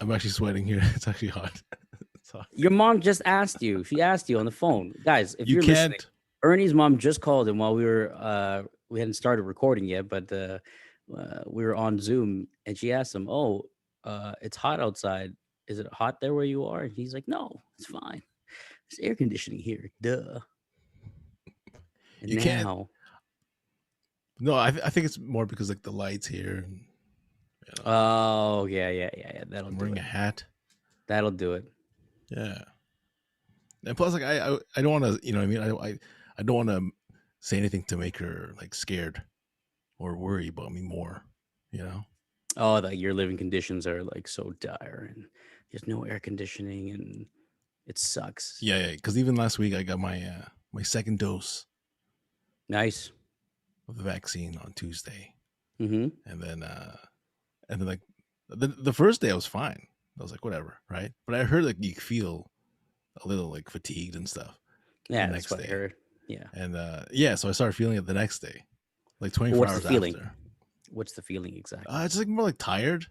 I'm actually sweating here. It's actually hot. It's hot. Your mom just asked you. She asked you on the phone, guys. If You you're listening, can't. Ernie's mom just called him while we hadn't started recording yet, but we were on Zoom, and she asked him, "Oh, it's hot outside. Is it hot there where you are?" And he's like, "No, it's fine. There's air conditioning here. Duh." And You can't. now, No, I think it's more because like the lights here. And, oh yeah. That'll I'm do wearing it. a hat. That'll do it. Yeah. And plus, like I don't want to, you know what I mean? I don't want to say anything to make her like scared or worry about me more, you know? Oh, like your living conditions are like so dire, and there's no air conditioning, and it sucks. Yeah. Because even last week I got my my second dose Nice. of the vaccine on Tuesday, Mm-hmm. and then like the first day I was fine. I was like whatever, right? But I heard like you feel a little like fatigued and stuff the Yeah, that's next what I day, heard. Yeah. and so I started feeling it the next day, like Well, 24 what's the hours feeling? after. What's the feeling exactly? It's like more like tired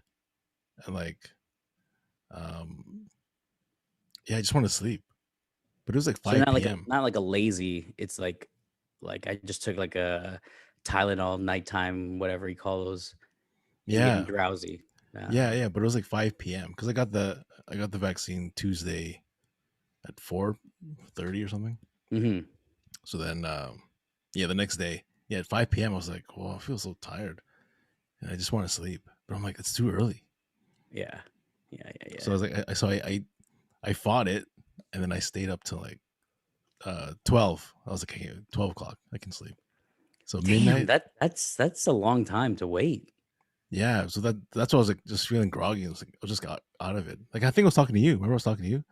and like um yeah, I just want to sleep. But it was like So 5 not like p.m. not like a lazy. It's like I just took like a Tylenol nighttime, whatever you call those. I'm getting Yeah. drowsy. Yeah, but it was like 5 p.m. because I got the vaccine Tuesday at 4:30 or something. Mm-hmm. So then yeah, the next day, yeah, at 5 p.m. I was like, well, I feel so tired and I just want to sleep. But I'm like, it's too early. Yeah. So I was like, I fought it, and then I stayed up till like 12. I was like, okay, 12 o'clock, I can sleep. So Damn, midnight, that's a long time to wait. yeah. So that's why I was like just feeling groggy. I was like, I just got out of it. Like I think I was talking to you. Remember I was talking to you?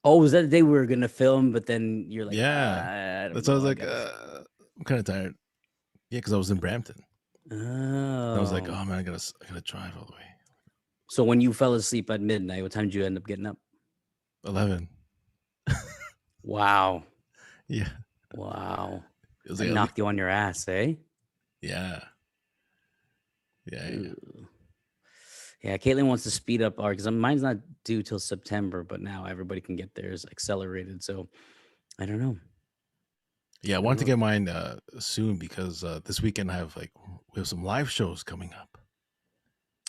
Oh, was that the day we were gonna film? But then you're like, Yeah. I don't That's why I know. was I like, gotta. I'm kind of tired. Yeah, because I was in Brampton. And I was like, Oh, oh man, I gotta drive all the way. so when you fell asleep at midnight, what time did you end up getting up? 11. Wow. Yeah. Wow. It was That like, knocked you on your ass, eh? yeah. Yeah. Ugh. Yeah, Caitlin wants to speed up our because mine's not due till September, but now everybody can get theirs accelerated. So I don't know. Yeah, I I don't wanted to know. get mine soon because this weekend we have some live shows coming up.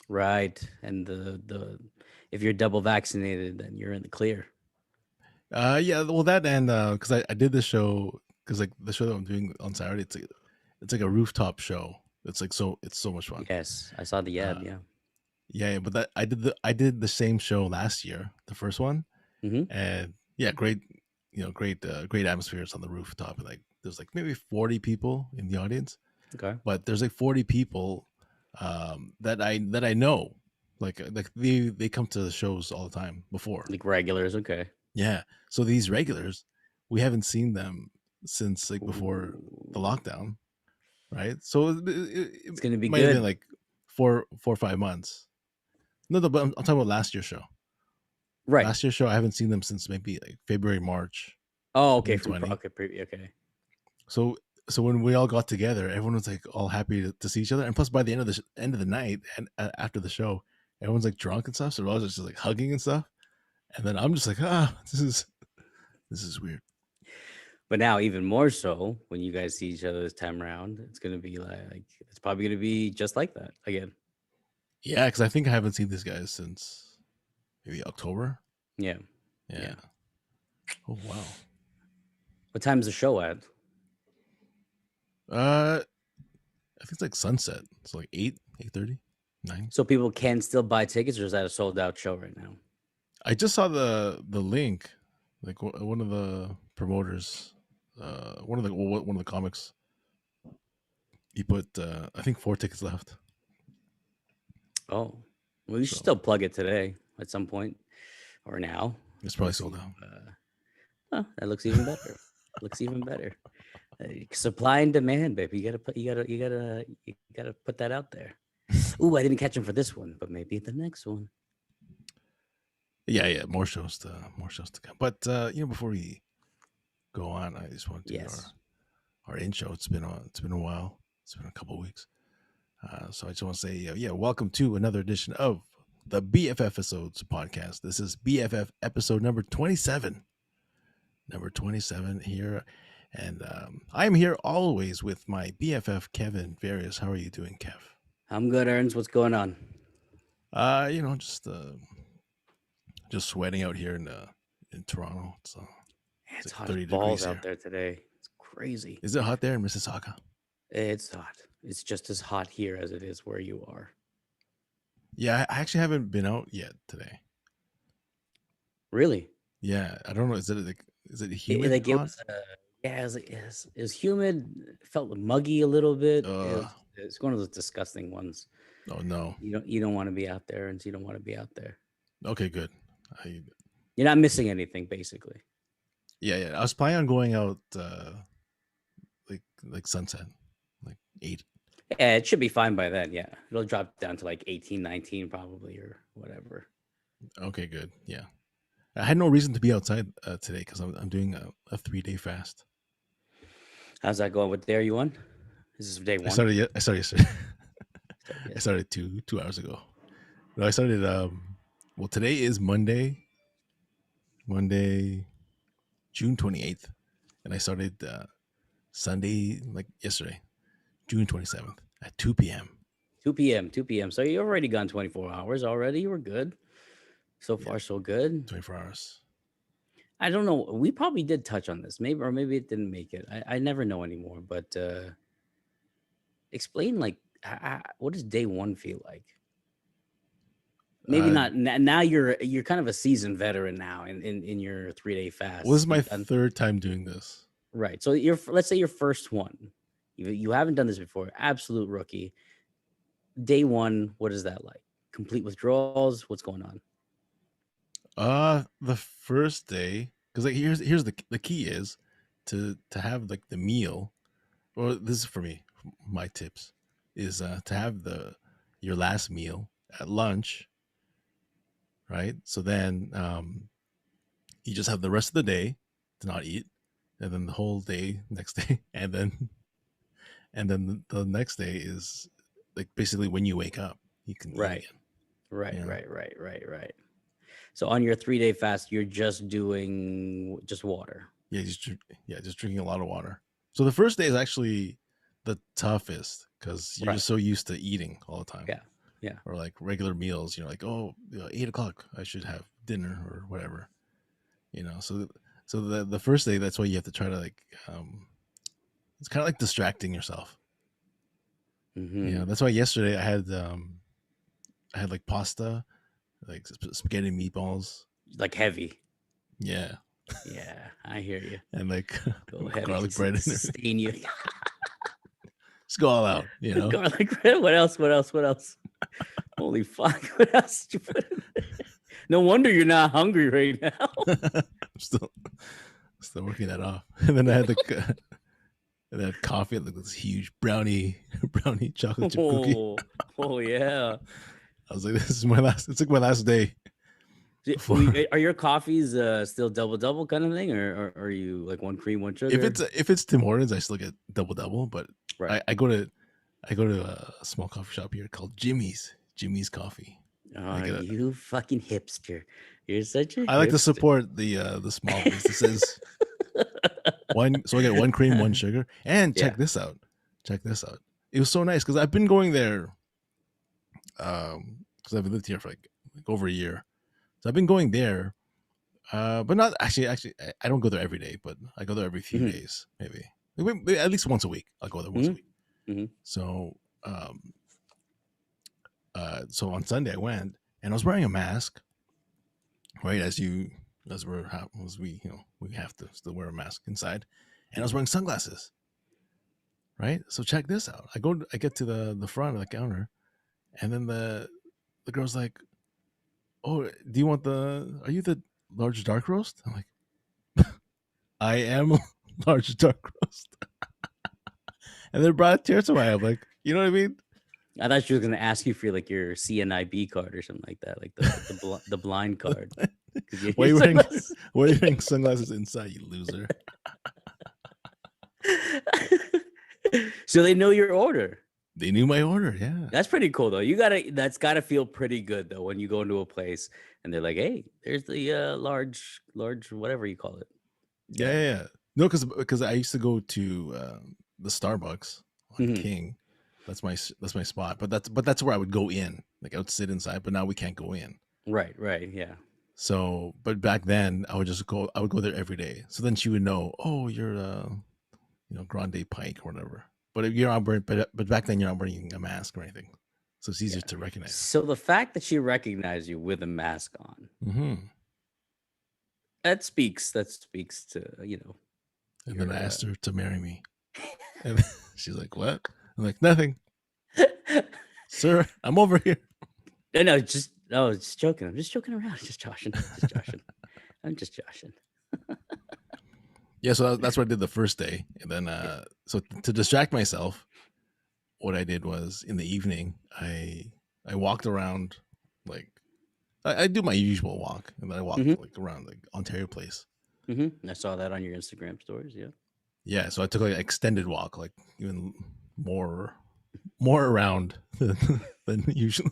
Right. And the if you're double vaccinated, then you're in the clear. Yeah, well that and because I did this show because like the show that I'm doing on Saturday, it's like a rooftop show. It's so much fun. Yes, I saw the ad. Uh, Yeah. yeah, but that I did the same show last year, the first one, Mm-hmm. and yeah, great, great atmospheres on the rooftop. And like there's like maybe 40 people in the audience, Okay. but there's like 40 people that I know, like they come to the shows all the time before. Like regulars. Okay. Yeah, so these regulars, we haven't seen them since like before the Ooh, lockdown, right? So it's gonna be might have been good. like 4 or 5 months. No, but I'm talking about last year's show. Right. Last year's show, I haven't seen them since maybe like February, March, Oh, okay. From 2020. okay. So when we all got together, everyone was like all happy to see each other, and plus by the end of the night and after the show, everyone's like drunk and stuff, so we're all just like hugging and stuff. And then I'm just like, this is weird. But now even more so when you guys see each other this time around, it's gonna be like it's probably gonna be just like that again. Yeah, because I think I haven't seen these guys since maybe October. Yeah. Yeah. Oh wow. What time's the show at? I think it's like sunset. It's like 8:30, 9. So people can still buy tickets, or is that a sold out show right now? I just saw the link, like one of the promoters, one of the comics. He put I think 4 tickets left. Oh, well, you should So still plug it today at some point or now. it's probably Let's sold see. out. Oh, that looks even better. Looks even better. Supply and demand, baby. You gotta put that out there. Ooh, I didn't catch him for this one, but maybe the next one. Yeah. More shows to come. But before we go on, I just want to do Yes. our intro. It's been a while. It's been a couple of weeks. So I just want to say, welcome to another edition of the BFFisodes podcast. This is BFF episode number 27. Number 27 here. And I'm here always with my BFF, Kevin Various. How are you doing, Kev? I'm good, Ernst. What's going on? Just sweating out here in Toronto. It's It's like hot 30 as balls degrees here. out there today. It's crazy. Is it hot there in Mississauga? It's hot. It's just as hot here as it is where you are. Yeah, I actually haven't been out yet today. Really? Yeah, I don't know. Is it humid It hot? was, it was humid. It felt muggy a little bit. It's one of those disgusting ones. Oh no. You don't want to be out there, and you don't want to be out there. Okay, good. You're not missing anything, basically. Yeah. I was planning on going out like sunset, like 8. Yeah, it should be fine by then. Yeah, it'll drop down to like 18, 19 probably, or whatever. Okay, good. Yeah, I had no reason to be outside today because I'm doing a 3-day fast. How's that going with Dare You One? This is day one. I started yesterday. I started 2 hours ago. No, I started. Well, today is Monday, June 28th, and I started Sunday, like yesterday, June 27th at 2 p.m. 2 p.m. So you've already gone 24 hours already. You were good. So far, so good. 24 hours. I don't know. We probably did touch on this, maybe it didn't make it. I never know anymore. But explain, like, what does day one feel like? Maybe not. Now you're kind of a seasoned veteran now in your 3-day fast. Well, this is my third time doing this. Right. So let's say your first one. You haven't done this before. Absolute rookie. Day one, what is that like? Complete withdrawals? What's going on? The first day, because like here's the key is to have like the meal, or this is for me, my tips is to have your last meal at lunch, right? So then you just have the rest of the day to not eat, and then the whole day next day, and then the next day is like basically when you wake up you can eat again. Right. So on your 3-day fast, you're just doing just water. Yeah, just drinking a lot of water. So the first day is actually the toughest because you're just so used to eating all the time. Yeah. Or like regular meals, you're like, 8 o'clock, I should have dinner or whatever. So the first day, that's why you have to try to like, it's kind of like distracting yourself. Mm-hmm. That's why yesterday I had like pasta, like spaghetti and meatballs, like heavy. Yeah, I hear you. And like garlic bread and sustain you. Just go all out, Garlic bread. What else? Holy fuck! What else did you put in there? No wonder you're not hungry right now. I'm still working that off. And then I had and then coffee, like this huge brownie chocolate chip cookie. Oh yeah. I was like, this is my last. It's like my last day. Are your coffees still double kind of thing, or are you like one cream, one sugar? If it's Tim Hortons, I still get double, but right. I go to a small coffee shop here called Jimmy's Coffee. Oh, you fucking hipster! You're such a. I like to support the small businesses. So I get one cream, one sugar, and check this out. It was so nice because I've been going there. Because I've lived here for like over a year. So I've been going there, but not actually. I don't go there every day, but I go there every few days, maybe at least once a week. I'll go there once a week. Mm-hmm. So, so on Sunday I went and I was wearing a mask, right? As we have to still wear a mask inside, and I was wearing sunglasses, right? So check this out. I get to the front of the counter, and then the girl's like, "Oh, are you the large dark roast?" I'm like, I am large dark roast. And then brought a tear to my eye. I'm like, you know what I mean? I thought she was gonna ask you for like your CNIB card or something like that, like the blind card. Why are you wearing sunglasses inside, you loser? So they know your order. They knew my order. Yeah. That's pretty cool though. That's gotta feel pretty good though when you go into a place and they're like, "Hey, there's the large whatever you call it." Yeah, Yeah. yeah, yeah. No, because I used to go to the Starbucks on Hmm. King. That's my spot. But that's where I would go in. Like I would sit inside. But now we can't go in. Right. Right. Yeah. So, but back then I would just go. I would go there every day. So then she would know. Oh, you're Grande Pike or whatever. But if you're not wearing, but back then you're not wearing a mask or anything, so it's easier Yeah. to recognize. So the fact that she recognized you with a mask on, Hmm. that speaks to And then I your. asked her to marry me, and she's like, "What?" I'm like, "Nothing, sir. I'm over here." No, just joking. I'm just joking around. Just joshing. Just joshing. I'm just joshing. Yeah, so that's what I did the first day, and then so to distract myself, what I did was in the evening, I walked around, like I do my usual walk, and then I walked Hmm. like around like Ontario Place. I saw that on your Instagram stories. Yeah. Yeah, so I took like an extended walk, like even more more around than usual.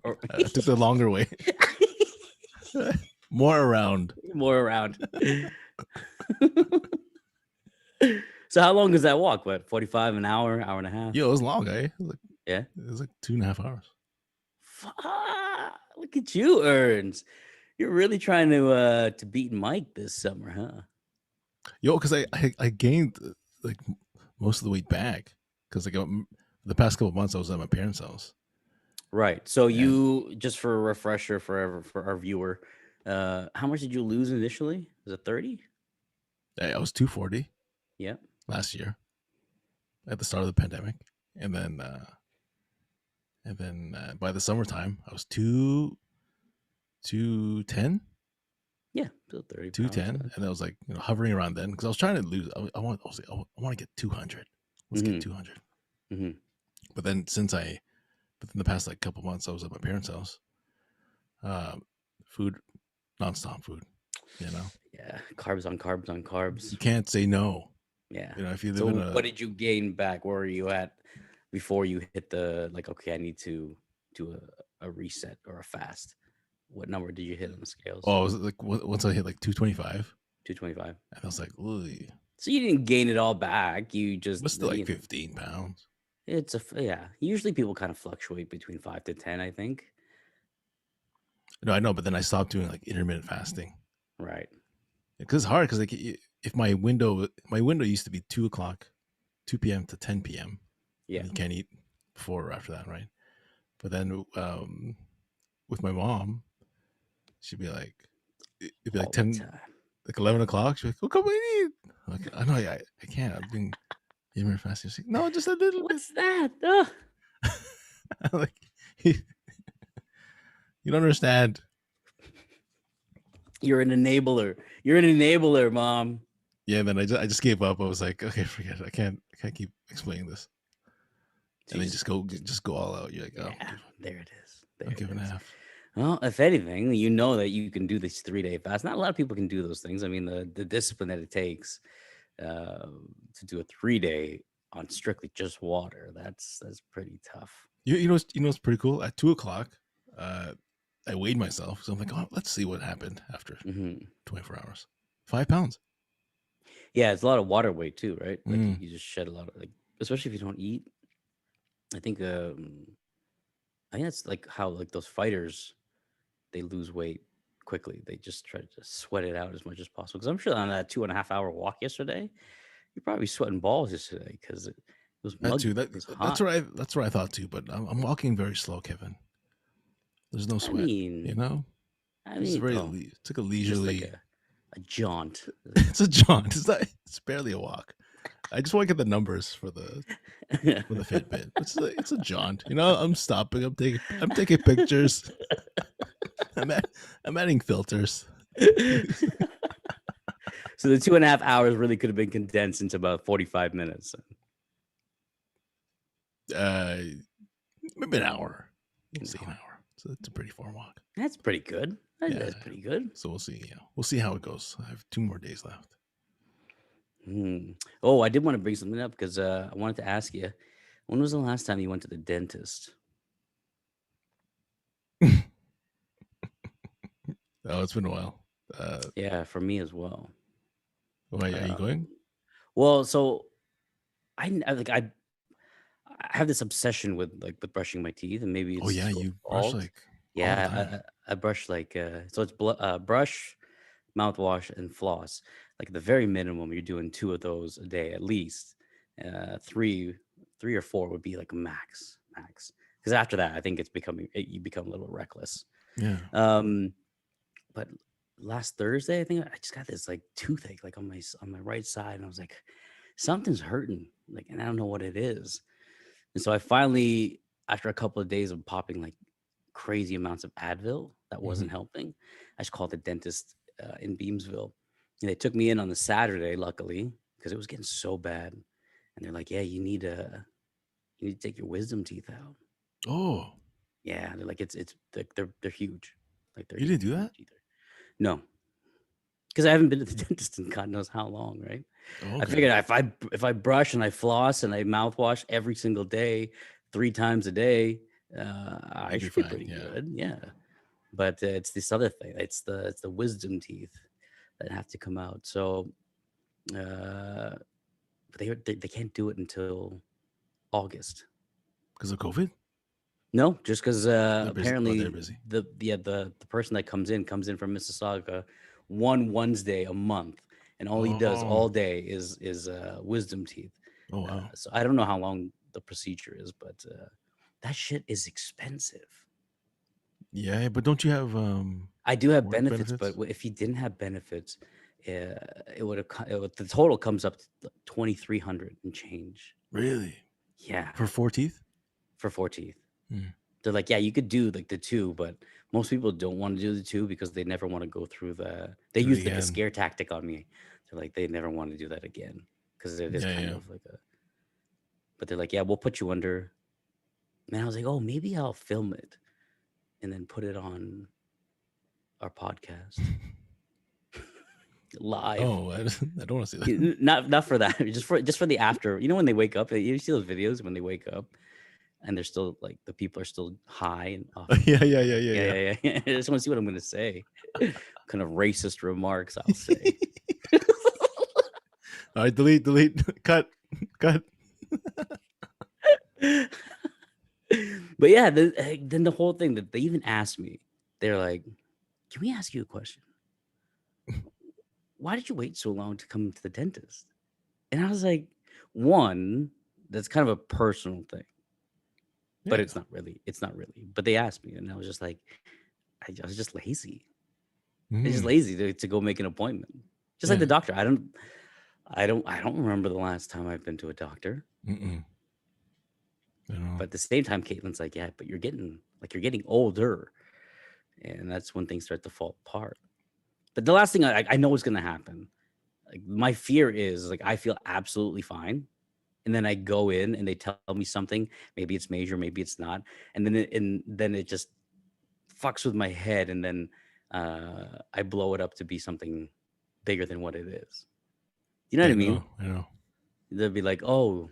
Or I took the longer way, more around. more around. So how long is that walk? What, 45, an hour, hour and a half? Yo, it was long, eh? Yeah. It was like 2.5 hours. Look at you, Earns. You're really trying to beat Mike this summer, huh? Yo, because I gained like most of the weight back because like the past couple months I was at my parents' house. Right. So And you, just for a refresher for our viewer, how much did you lose initially? Was it 30? I was 240 Yeah. last year at the start of the pandemic, and then by the summertime I was 210, Yeah. So 30 two pounds. ten, and I was like hovering around then because I was trying to lose. I want I want to get 200. Let's get Mm-hmm. 200. Mm-hmm. But then within the past like couple months I was at my parents' house. Um, food, nonstop food. You know, Yeah. Carbs on carbs on carbs. you can't say no. Yeah. If you live in So a what did you gain back? Where were you at before you hit the, like, okay, I need to do a reset or a fast? What number did you hit on the scales? oh, it was like once I hit like 225, 225. and I was like, "Ooh," So you didn't gain it all back. You it just, was still like 15 pounds. yeah. Usually people kind of fluctuate between 5 to 10, I think. No, I know, but then I stopped doing like intermittent fasting Right. because it's hard. Because like if my window used to be 2 o'clock, 2 p.m. to 10 p.m. Yeah. and you can't eat before or after that, right? But then with my mom, she'd be like, it'd be like All the 10, time. like 11 o'clock. She'd be like, "Oh, come and eat." I'm like, I know, I can't. I'm doing intermittent fasting. She's like, "No, just a little bit." What's that? Ugh. I'm like, you don't understand. You're an enabler. You're an enabler, mom. Yeah, then I just gave up. I was like, okay, forget it. I can't keep explaining this. So And you then just go all out. You're like, oh, yeah, there it is. There I'm it giving is. half. Well, if anything, you know that you can do this 3-day fast. Not a lot of people can do those things. I mean, the discipline that it takes to do a 3-day on strictly just water, that's pretty tough. You know what's pretty cool? At 2 o'clock, uh, I weighed myself. So I'm like, oh, let's see what happened after Hmm. 24 hours. 5 pounds. Yeah, it's a lot of water weight too, right? Like Mm. you just shed a lot of, like, especially if you don't eat. I think that's like how, like, those fighters, they lose weight quickly. They just try to sweat it out as much as possible. Because I'm sure on that 2.5 hour walk yesterday, you're probably sweating balls yesterday because it was That too. muggy. It was That's hot. what I thought too. But I'm walking very slow, Kevin. There's no I sweat. You mean, know, I it's mean, very oh, it's like a just like leisurely. a jaunt. It's a jaunt. It's barely a walk. I just want to get the numbers for the Fitbit. It's a jaunt. I'm stopping. I'm taking pictures. I'm adding filters. So the 2.5 hours really could have been condensed into about 45 minutes. Uh, Maybe an hour. We'll see an hour. So it's a pretty far walk. That's pretty good. Yeah. That's pretty good. So we'll see. We'll see how it goes. I have 2 more days left. Oh, I did want to bring something up because I wanted to ask you. When was the last time you went to the dentist? Oh, it's been a while. Yeah, for me as well. Why are you going? Um, well, so I have this obsession with with brushing my teeth, and maybe Oh it's yeah, still you brush involved. like all the Yeah, time. I brush so it's brush, mouthwash, and floss. Like the very minimum, you're doing 2 of those a day at least. 3 or 4 would be like max. Because after that, I think you become a little reckless. Yeah. Um, but last Thursday, I think I just got this like toothache like on my right side, and I was like, something's hurting, like, and I don't know what it is. And so I finally, after a couple of days of popping like crazy amounts of Advil that Hmm. wasn't helping, I just called the dentist in Beamsville. And they took me in on the Saturday, luckily, because it was getting so bad. And they're like, "Yeah, you need to take your wisdom teeth out." Oh, Yeah, they're like, they're huge, like they're you didn't do huge that? teeth. No, because I haven't been to the dentist in God knows how long, right? Oh, I okay. figured if I brush and I floss and I mouthwash every single day, 3 times a day, I You'd be should be fine. pretty Yeah. good. Yeah, but it's this other thing. It's the wisdom teeth that have to come out. So, but they can't do it until August. Because of COVID? No, just because They're busy. Oh, they're apparently busy. the person that comes in from Mississauga one Wednesday a month, and all he does Oh. all day is wisdom teeth. Oh wow. So I don't know how long the procedure is, but that shit is expensive. Yeah, but don't you have I do have work benefits, but benefits? if he didn't have benefits, it would have the total comes up to 2,300 and change. Really? Yeah, For 4 teeth? for 4 teeth. Hmm. They're like, yeah, you could do like the two, but most people don't want to do the two because they never want to go through They Do it use like a again. scare tactic on me. They're like, they never want to do that again because it is Yeah, kind yeah. of like a. But they're like, yeah, we'll put you under. And I was like, oh, maybe I'll film it and then put it on our podcast live. Oh, I don't want to see that. Not for that, just for the after. You know when they wake up, you see those videos when they wake up and they're still like the people are still high and off. Yeah, yeah, yeah, yeah, yeah. Yeah. I just want to see what I'm going to say. Kind of racist remarks I'll say. All right, delete, cut, cut. But yeah, then the whole thing that they even asked me, they're like, "Can we ask you a question? Why did you wait so long to come to the dentist?" And I was like, one, that's kind of a personal thing, but Yeah. it's not really. It's not really. But they asked me, and I was just like, I was just lazy. It's just Mm, lazy to go make an appointment. Just like yeah. the doctor. I don't remember the last time I've been to a doctor. Mm-mm. I know. But at the same time, Caitlin's like, yeah, but you're getting older, and that's when things start to fall apart. But the last thing I know is gonna happen. Like my fear is like I feel absolutely fine, and then I go in and they tell me something. Maybe it's major, maybe it's not, and then it just fucks with my head, and then I blow it up to be something bigger than what it is. You know what Yeah, I mean? I know. They'll be like, "Oh,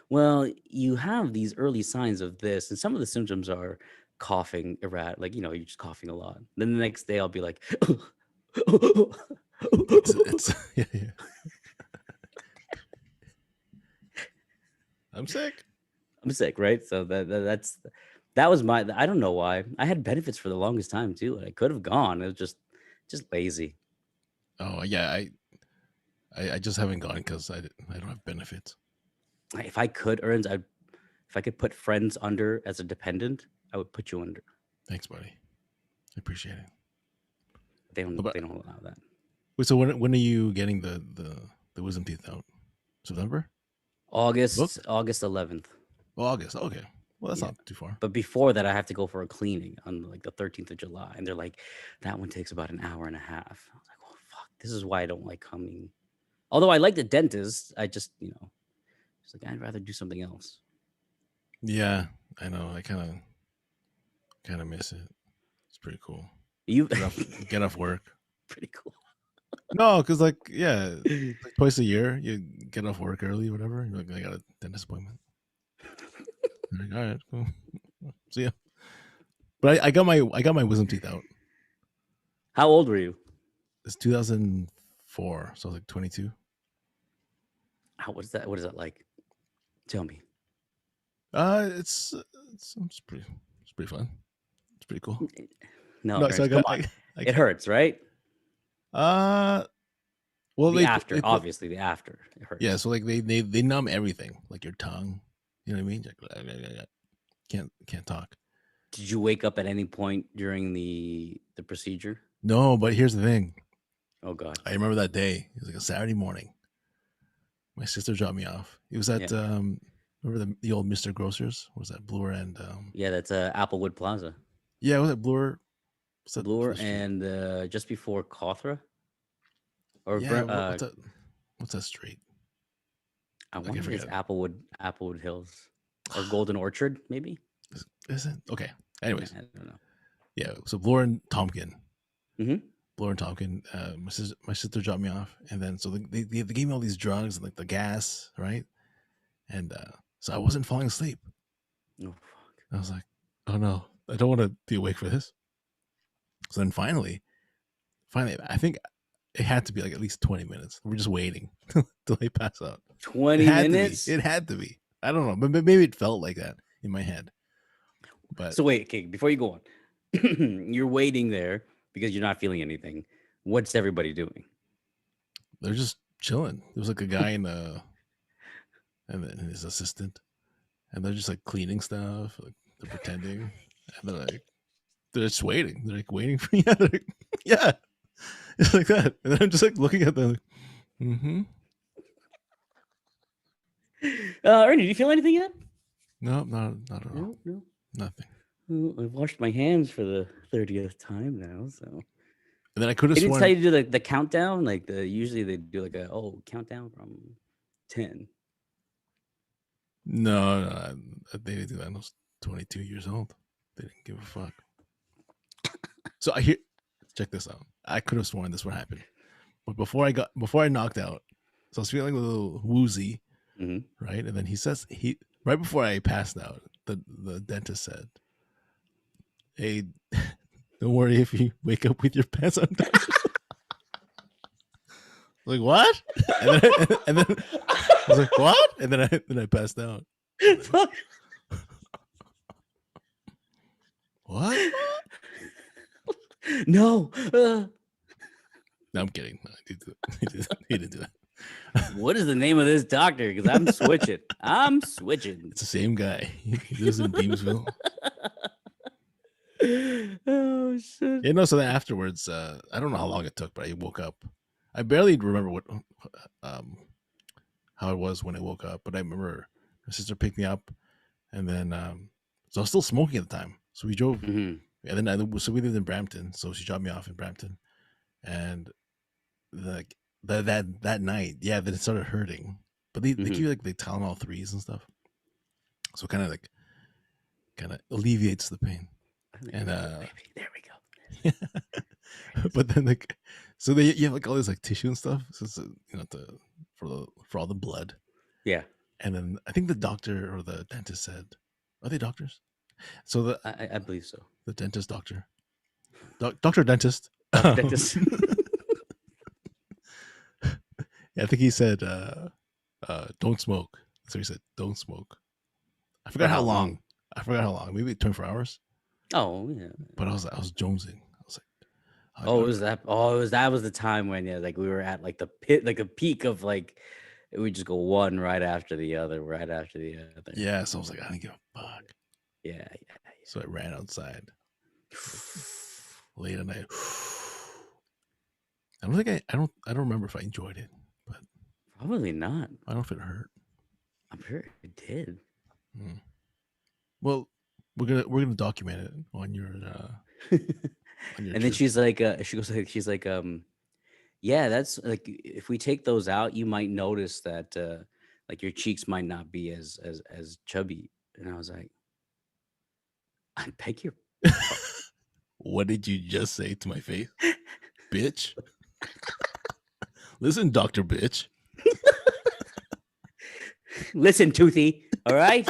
well, you have these early signs of this, and some of the symptoms are coughing like you're just coughing a lot." Then the next day, I'll be like, It's yeah, yeah. I'm sick. I'm sick, right? So that was my. I don't know why I had benefits for the longest time too. I could have gone. It was just lazy. Oh yeah, I just haven't gone because I don't have benefits. If I could, if I could put friends under as a dependent, I would put you under. Thanks, buddy. I appreciate it. But They don't allow that. wait, so when are you getting the wisdom teeth out? September? Booked? August 11th. Oh, August. Okay. Well, that's Yeah. not too far. But before that, I have to go for a cleaning on like the 13th of July. And they're like, that one takes about an hour and a half. I was like, oh, fuck. This is why I don't like coming. Although I like the dentist, I just, it's like, I'd rather do something else. Yeah, I know. I kind of miss it. It's pretty cool. You, Get off work. pretty cool. No, because like yeah, like twice a year you get off work early, whatever. You're like, I got a dentist appointment. I'm like, all right, cool. See ya. But I got my wisdom teeth out. How old were you? It's 2004, so I was like 22. What is that? What is that like? Tell me. It's pretty fun. It's pretty cool. No, No, so Ernst, come on. I It got hurts, right? uh well The they after, put obviously, the after. It yeah, hurts. so like they numb everything, like your tongue. You know what I mean? Like, can't talk. Did you wake up at any point during the procedure? No, but here's the thing. Oh God. I remember that day. It was like a Saturday morning. My sister dropped me off. It was at Yeah. remember the old Mr. Grocers? What was that Bloor and Yeah, that's Applewood Plaza. yeah, was that Bloor? What's that Bloor other street? and just before Cawthra or Yeah, what's that street? I Like I want to say it's forget. Applewood Hills or Golden Orchard, maybe. Is it? Okay. Yeah, Anyways, I don't know. yeah. So Bloor and Tompkin. Mm-hmm. Bloor and Tompkin. My sister dropped me off, and then so they gave me all these drugs and like the gas, right? And so I wasn't falling asleep. Oh fuck. I was like, oh no, I don't want to be awake for this. So then finally, I think it had to be like at least 20 minutes. We're just waiting till they pass out. It 20 had to be. minutes. It had to be. I don't know, but maybe it felt like that in my head. But So wait, okay, before you go on, you're waiting there because you're not feeling anything. What's everybody doing? they're just chilling. There was like a guy and then his assistant, and they're just like cleaning stuff. Like they're pretending, and they're just waiting. They're like waiting for yeah, like, yeah, it's like that. And then I'm just like looking at them. Like, mm-hmm. Ernie, do you feel anything yet? No, not at all. No. Nothing. Well, I've washed my hands for the 30th time now, so. And then I could have They didn't tell sworn. you to do the countdown, like usually they do like a countdown from 10. No, they didn't do that. I was 22 years old. They didn't give a fuck. So check this out. I could have sworn this would happen, but before I knocked out, so I was feeling a little woozy, Mm-hmm. right? And then right before I passed out, the dentist said, "Hey, don't worry if you wake up with your pants undone." Like what? And then I was like, what? And then I passed out. What? No. No, I'm kidding. He didn't do that. What is the name of this doctor? Because I'm switching. I'm switching. It's the same guy. He lives in Beamsville. Oh shit. Yeah, no. So then afterwards, I don't know how long it took, but I woke up. I barely remember how it was when I woke up, but I remember my sister picked me up, and then so I was still smoking at the time. So we drove, Mm-hmm. and then so we lived in Brampton, so she dropped me off in Brampton, and like that night, yeah, then it started hurting, but they give you like the Tylenol 3s and stuff, so kind of alleviates the pain, and There we go. but then like so you have like all this like tissue and stuff, so it's, for all the blood. Yeah, And then I think the doctor or the dentist said, "Are they doctors?" So I believe so. the dentist doctor, doctor dentist, Dr. Dentist. yeah, I think he said, "Don't smoke." So he said, "Don't smoke." I forgot how long. I forgot how long. Maybe 24 hours. Oh yeah. But I was jonesing. I was like, Oh, it was that. Oh, that was the time when like we were at like the pit, like a peak of like we just go one right after the other, right after the other. Yeah. So I was like, I didn't give a fuck. Yeah. So I ran outside late at night. I don't remember if I enjoyed it, but Probably not. I don't know if it hurt. I'm sure it did. Well, we're gonna document it on your And then she's like, she's like, yeah, that's like, if we take those out, you might notice that, like your cheeks might not be as chubby. And I was like, I beg your. What did you just say to my face, bitch? Listen, Dr. Bitch. Listen, Toothy. All right.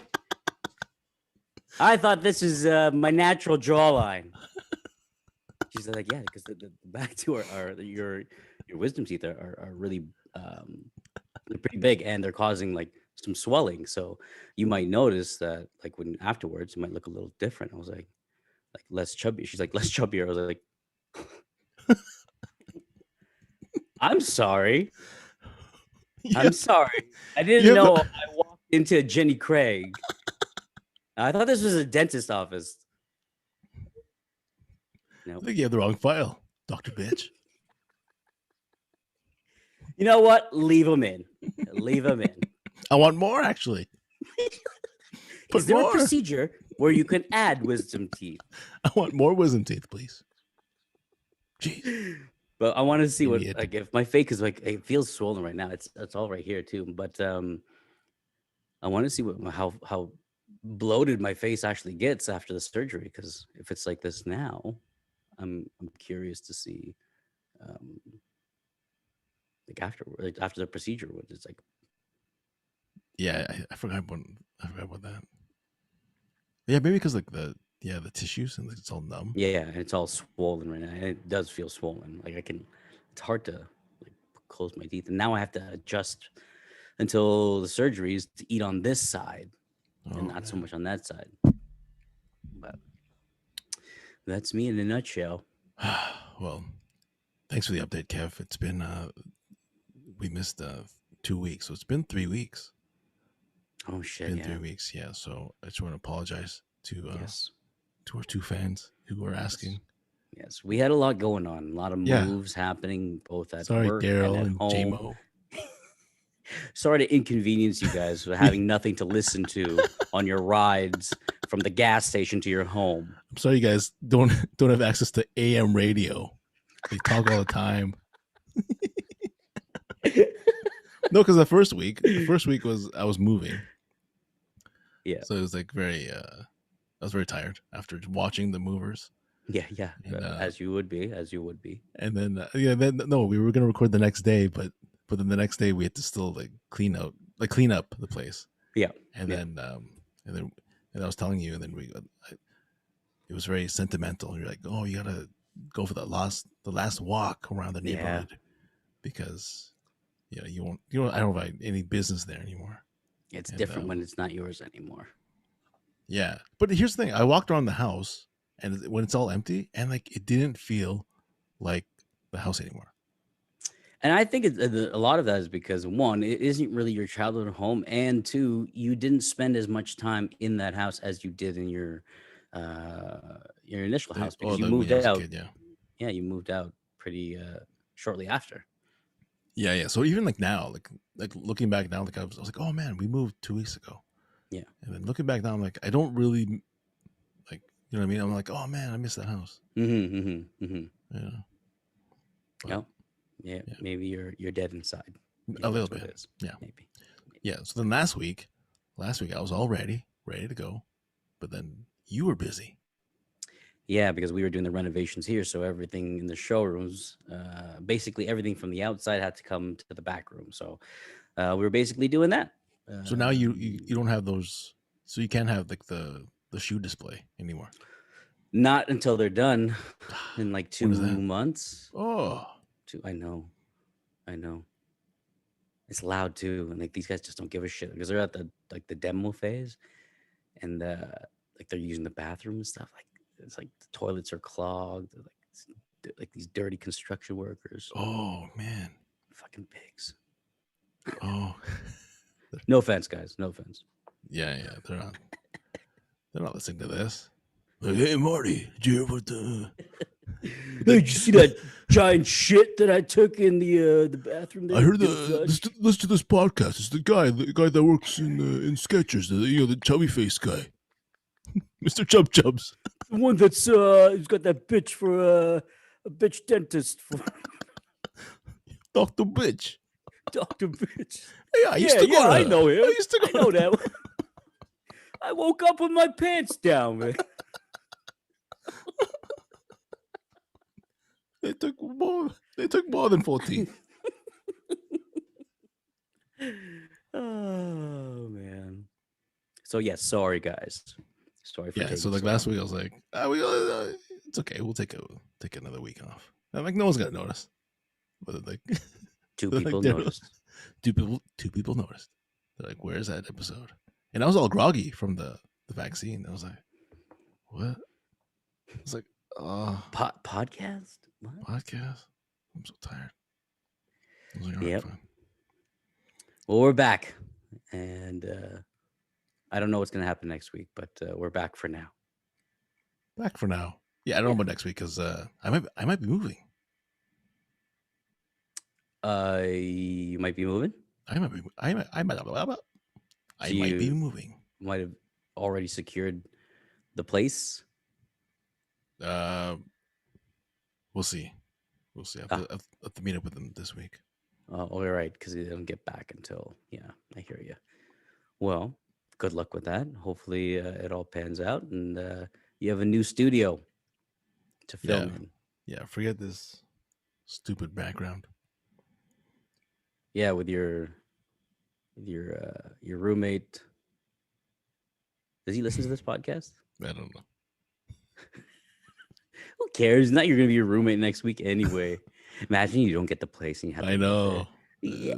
I thought this is my natural jawline. She's like, yeah, because the back two are your wisdom teeth are really they're pretty big and they're causing like some swelling. So you might notice that like when afterwards it might look a little different. I was like less chubby. She's like less chubbier. I was like, I'm sorry. Yeah, I'm sorry. I you didn't have know the, I walked into Jenny Craig. I thought this was a dentist office. I No. think you have the wrong file, Doctor Bitch. You know what? Leave them in. Leave them in. I want more, actually. Is Put there a more. procedure where you can add wisdom teeth? I want more wisdom teeth, please. Jeez, But I want to see what idiot. like if my fake is like it feels swollen right now. It's all right here too. But I want to see what how bloated my face actually gets after the surgery. Because if it's like this now, I'm curious to see um like after the procedure what it's like. Yeah, I forgot about that. Yeah, maybe because like the tissues and like, it's all numb. Yeah, and it's all swollen right now. And it does feel swollen. Like I can, it's hard to like close my teeth. And now I have to adjust until the surgeries to eat on this side and Oh not so man. much on that side. But that's me in a nutshell. Well, thanks for the update, Kev. It's been we missed 2 weeks, so it's been 3 weeks. Oh It's shit! been Yeah. 3 weeks, yeah. So I just want to apologize Yes. to our two fans who were Yes. asking. Yes. We had a lot going on. A lot of Yeah, moves happening, both at sorry, work and Daryl at and home. JMO. Sorry to inconvenience you guys for having nothing to listen to on your rides from the gas station to your home. I'm sorry, you guys don't have access to AM radio. They talk all the time. No, because the first week was I was moving, Yeah. so it was like very. I was very tired after watching the movers, Yeah, yeah. and As you would be, as you would be. and then then no, we were gonna record the next day, but then the next day we had to still like clean up the place, Yeah, and yeah, then and I was telling you, and then it was very sentimental. You're like, oh, you gotta go for the last walk around the yeah. neighborhood because you don't I don't have any business there anymore. It's And different when it's not yours anymore. yeah, but here's the thing: I walked around the house, and when it's all empty, and like it didn't feel like the house anymore. And I think a lot of that is because one, it isn't really your childhood home, and two, you didn't spend as much time in that house as you did in your initial house because you When moved I was a out. kid, yeah. Yeah, you moved out pretty shortly after. Yeah, yeah. So even like now, like looking back now, like I was like, oh man, we moved 2 weeks ago. Yeah. And then looking back now, I'm like, I don't really like, you know what I mean? I'm like, oh man, I miss that house. Mm-hmm. Mm-hmm. Mm-hmm. Yeah. But, Yep. Yeah. yeah, Maybe you're dead inside. Maybe a little that's what bit. it is. Yeah, Maybe. yeah. So then last week I was all ready to go, but then you were busy. Yeah, because we were doing the renovations here, so everything in the showrooms, basically everything from the outside had to come to the back room. So we were basically doing that. So now you don't have those. So you can't have like the shoe display anymore. Not until they're done in like When 2 is that? months. Oh, I know, I know. It's loud too, and like these guys just don't give a shit because they're at the demo phase, and like they're using the bathroom and stuff. Like it's like the toilets are clogged. They're like these dirty construction workers, oh man. fucking pigs. Oh, No offense, guys. No offense. yeah, yeah. They're not listening to this. Like, hey Marty, did you hear what the Hey, did you see that giant shit that I took in the bathroom? There? I heard Did it flush? listen to this podcast. It's the guy that works in Skechers, the chubby face guy, Mr. Chub Chubs, The one that's he's got that bitch for a bitch dentist for Doctor Bitch. Doctor Bitch. Yeah, I used to go. I know him. I used to I go. know that. I woke up with my pants down, man. They took more than 14. Oh man. So yes, sorry guys. Sorry for Yeah, so taking like so last long. week I was like, it's okay, we'll take another week off. I'm like, no one's gonna notice. But like, Two like people noticed. two people noticed. They're like, where's that episode? And I was all groggy from the vaccine. I was like, what? I was like, oh, Podcast? What? podcast. I'm so tired. I was like, all right, Yep. fine. Well, we're back, and I don't know what's gonna happen next week, but we're back for now. Back for now. Yeah, I don't know Yeah. about next week because I might be moving. You might be moving. I might be So be you moving. might have already secured the place. Uh, we'll see. We'll see. I Ah, have to meet up with them this week. all right, because you didn't get back until. Yeah, I hear you. Well, good luck with that. Hopefully, it all pans out, and you have a new studio to Yeah, film in. yeah. Forget this stupid background. Yeah, with your roommate. Does he listen to this podcast? I don't know. Who cares? Not you're gonna be your roommate next week anyway. Imagine you don't get the place and you have to I move know. there. Yeah.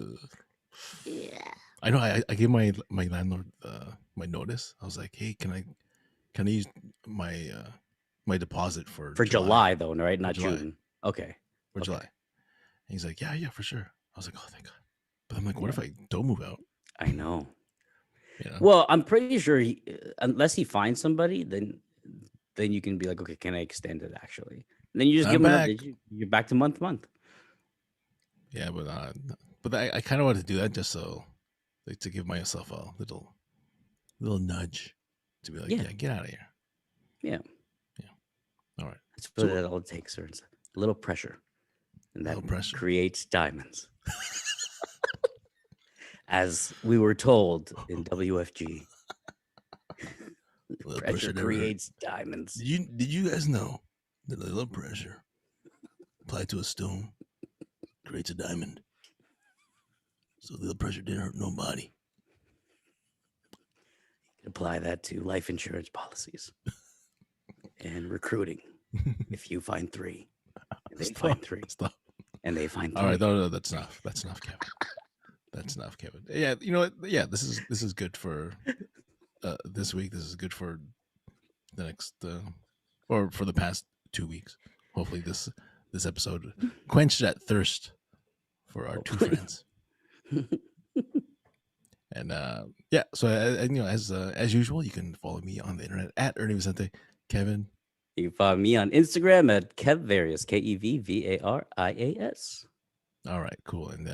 Yeah. I know. I gave my landlord my notice. I was like, hey, can I use my my deposit for July though, right? Not July. June. Okay. For July. And he's like, yeah, for sure. I was like, oh, thank God. But I'm like, what if I don't move out? I know. You know? Well, I'm pretty sure unless he finds somebody, then you can be like, okay, can I extend it actually? And then you just I'm give him back. you're back to month. Yeah, but I kind of want to do that just so like to give myself a little nudge to be like, yeah, get out of here. Yeah. All right. That's really all it takes, sir. It's a little pressure. And that creates diamonds. As we were told in WFG. Pressure creates diamonds. Did you guys know that a little pressure applied to a stone creates a diamond? So the little pressure didn't hurt nobody. You can apply that to life insurance policies and recruiting. If you find 3, and they find 3, and they find 3. All right, no, that's enough. That's enough, Kevin. That's enough, Kevin. Yeah, you know what? Yeah, this is good for this week. This is good for the next or for the past 2 weeks. Hopefully this episode quenched that thirst for our 2 friends. And yeah, so you know, as usual, you can follow me on the internet at Ernie Vicente. Kevin, you can follow me on Instagram at Kevvarius, KEVVARIAS. All right, cool. And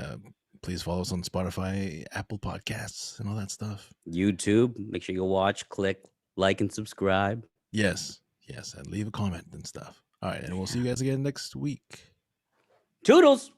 please follow us on Spotify, Apple Podcasts, and all that stuff. YouTube. Make sure you watch, click, like, and subscribe. Yes, and leave a comment and stuff. All right, and we'll see you guys again next week. Toodles!